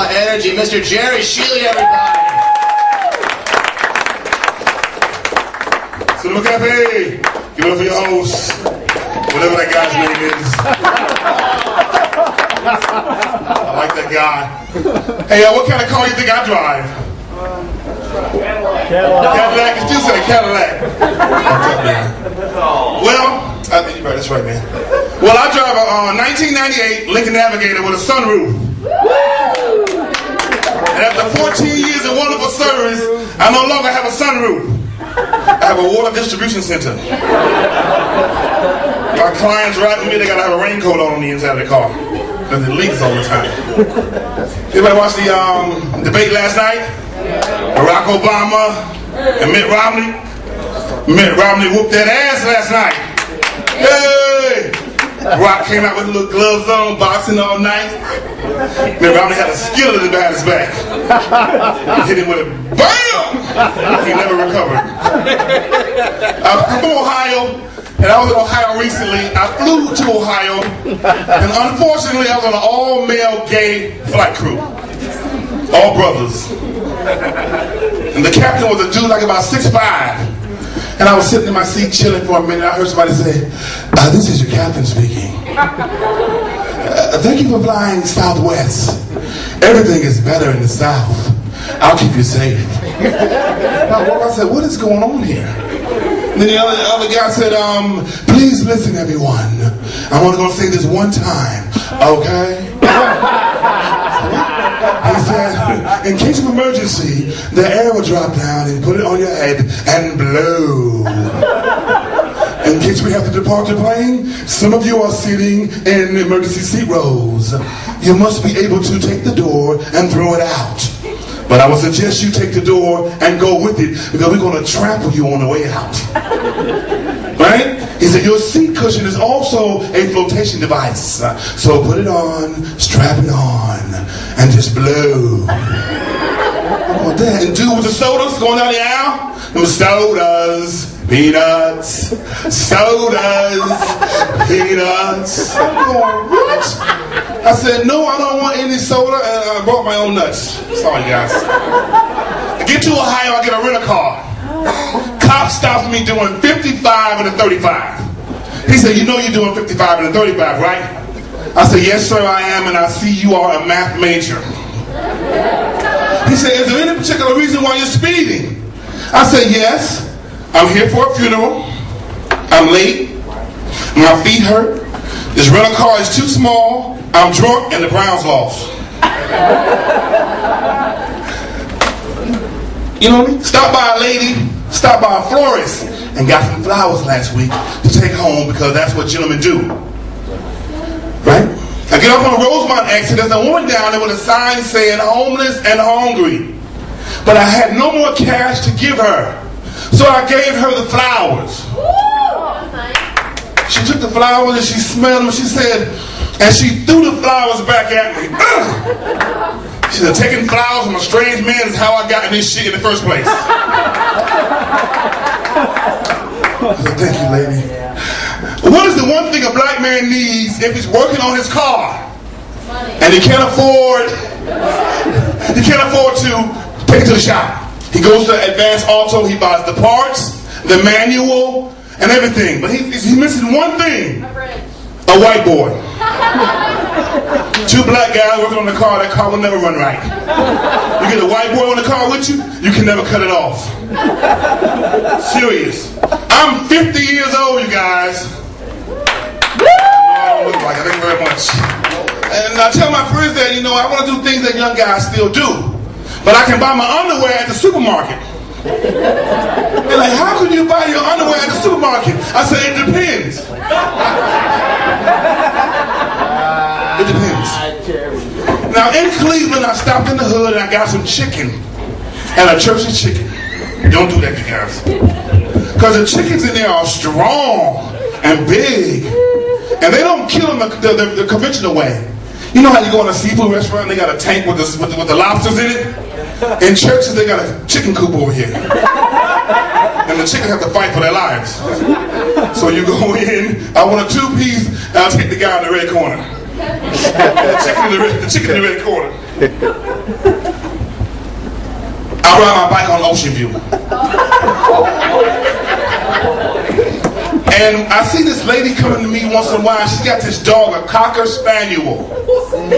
Energy, Mr. Jerry Sheeley, everybody. Cinema Cafe, give it up for your host, whatever that guy's name is. I like that guy. Hey, what kind of car do you think I drive? Cadillac. You still say Cadillac. Well, you're right, that's right, man. Well, I drive a 1998 Lincoln Navigator with a sunroof. And after 14 years of wonderful service, I no longer have a sunroof. I have a water distribution center. My clients ride with me, they gotta have a raincoat on the inside of the car because it leaks all the time. Anybody watch the debate last night? Barack Obama and Mitt Romney. Mitt Romney whooped that ass last night. Hey! Rock came out with little gloves on, boxing all night. Mitt Romney had a skeleton behind his back. He hit him with a BAM! He never recovered. I'm from Ohio, and I was in Ohio recently. I flew to Ohio, and unfortunately I was on an all-male gay flight crew. All brothers. And the captain was a dude like about 6'5". And I was sitting in my seat chilling for a minute. I heard somebody say, "This is your captain speaking. Thank you for flying Southwest. Everything is better in the South. I'll keep you safe." I said, "What is going on here?" And then the other guy said, "Please listen, everyone. I'm only going to say this one time, okay?" He said, "In case of emergency, the air will drop down and put it on your head and blow. In case we have to depart the plane, some of you are sitting in emergency seat rows. You must be able to take the door and throw it out. But I would suggest you take the door and go with it because we're going to trample you on the way out." Right? He said, "Your seat cushion is also a flotation device. So put it on, strap it on, and just blow." And dude with the sodas going down the aisle, them sodas, peanuts, sodas, peanuts. I'm going, "What?" I said, "No, I don't want any soda," and I brought my own nuts. Sorry, guys. I get to Ohio, I get a rent-a-car. Cop stops me doing 55 and a 35. He said, "You know you're doing 55 and a 35, right?" I said, "Yes, sir, I am, and I see you are a math major." He said, "Is there any particular reason why you're speeding?" I said, "Yes, I'm here for a funeral. I'm late. My feet hurt. This rental car is too small. I'm drunk, and the Browns lost." You know what I mean? Stopped by a lady, stopped by a florist, and got some flowers last week to take home because that's what gentlemen do. Right? I get off on Rosemont exit. There's a woman down there with a sign saying "homeless and hungry." But I had no more cash to give her. So I gave her the flowers. She took the flowers and she smelled them. She said, and she threw the flowers back at me. She said, "Taking flowers from a strange man is how I got in this shit in the first place." I said, "Thank you, lady." What is the one thing a black man needs if he's working on his car and he can't afford to take it to the shop? He goes to Advanced Auto, he buys the parts, the manual, and everything. But he's missing one thing. A white boy. Two black guys working on the car, that car will never run right. You get a white boy on the car with you, you can never cut it off. Serious. I'm 50 years old, you guys. I don't look like it. Thank you very much. And I tell my friends that, I want to do things that young guys still do. But I can buy my underwear at the supermarket. They're like, "How can you buy your underwear at the supermarket?" I say, "It depends." It depends. Now in Cleveland, I stopped in the hood and I got some chicken. And a church's chicken. Don't do that, you guys. Because the chickens in there are strong and big. And they don't kill them the conventional way. You know how you go in a seafood restaurant and they got a tank with the lobsters in it? In churches, they got a chicken coop over here. And the chickens have to fight for their lives. So you go in, I want a 2-piece, and I'll take the guy in the red corner. The chicken in the red corner. I ride my bike on Ocean View. And I see this lady coming to me once in a while. She's got this dog, a Cocker Spaniel. And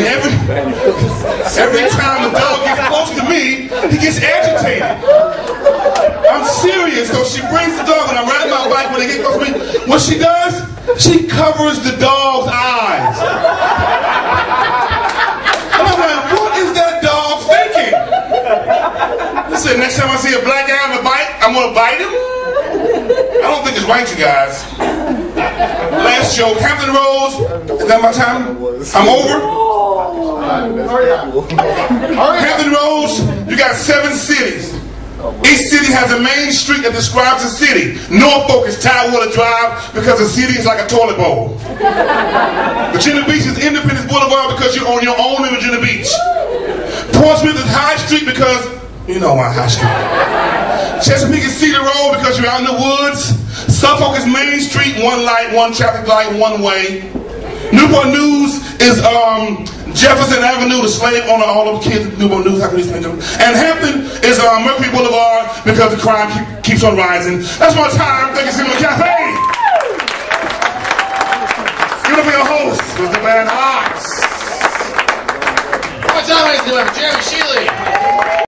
every time the dog gets close to me, he gets agitated. I'm serious. So she brings the dog, and I'm riding my bike when they get close to me. What she does, she covers the dog's eyes. And I'm like, what is that dog thinking? Listen, next time I see a black guy on the bike, I'm going to bite him. I don't think it's right, you guys. Last joke, Hampton Roads. Is that my time? I'm over? Hampton Roads, you got 7 cities. Each city has a main street that describes the city. Norfolk is Tidewater Drive because the city is like a toilet bowl. Virginia Beach is Independence Boulevard because you're on your own in Virginia Beach. Portsmouth is High Street because, you know why High Street. Chesapeake is Cedar Road because you're out in the woods. Suffolk is Main Street, 1 light, 1 traffic light, 1 way. Newport News is Jefferson Avenue, the slave owner, all those kids at Newport News, how can you explain to them? And Hampton is Mercury Boulevard because the crime keeps on rising. That's my time. Thank you, Sheeley Cafe. Give it up for your host, was the man Ox. What's up, ladies and gentlemen? Jerry Sheeley.